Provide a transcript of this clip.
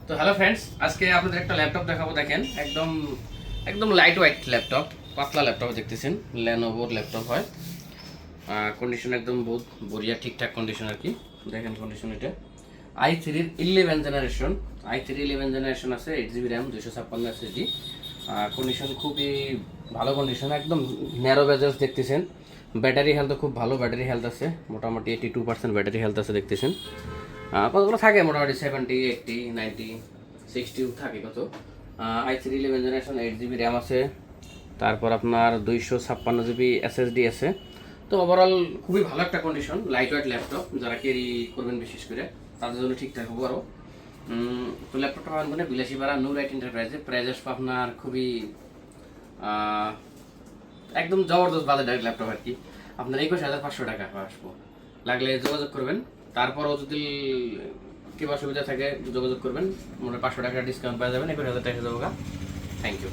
তো hello friends, আজকে আপনাদের একটা ল্যাপটপ দেখাবো। দেখেন, একদম একদম লাইট ওয়েট ল্যাপটপ, পাতলা ল্যাপটপ দেখতেছেন, লেনোভোর ল্যাপটপ হয়। কন্ডিশন একদম বহুত বঢ়িয়া, ঠিকঠাক কন্ডিশন আর কি। দেখেন কন্ডিশন, এটা i3-র 11 জেনারেশন, i3 11 জেনারেশন আছে, 8 GB র্যাম, 256 SSD। কন্ডিশন খুবই ভালো কন্ডিশন, একদম ন্যারো বেজেস দেখতেছেন। ব্যাটারি হেলথও খুব ভালো, ব্যাটারি হেলথ আছে মোটামুটি 82% ব্যাটারি হেলথ আছে দেখতেছেন। কতগুলো থাকে মোটামুটি 70, 80, 90, 60 থাকে কত। i3-11 জেনারেশন, 8 GB র্যাম আছে, তারপর আপনার 256 GB SSD আছে। তো ওভারঅল খুবই ভালো একটা কন্ডিশন, লাইট ওয়েট ল্যাপটপ, যারা ক্যারি করবেন বিশেষ করে তাদের জন্য ঠিকঠাক হবো আরও। তো ল্যাপটপটা পাবেন মানে বিলাসীপাড়া নুরাইট এন্টারপ্রাইজে। প্রাইস আসবে আপনার খুবই একদম জবরদস্ত বাজেট ল্যাপটপ আর কি। আপনার 21,500 টাকা আসবো, লাগলে যোগাযোগ করবেন। তারপরও যদি কিংবা সুবিধা থাকে যোগাযোগ করবেন, মনে 500 টাকা ডিসকাউন্ট পাওয়া যাবেন, 21,000 টাকা যাবো। Thank you.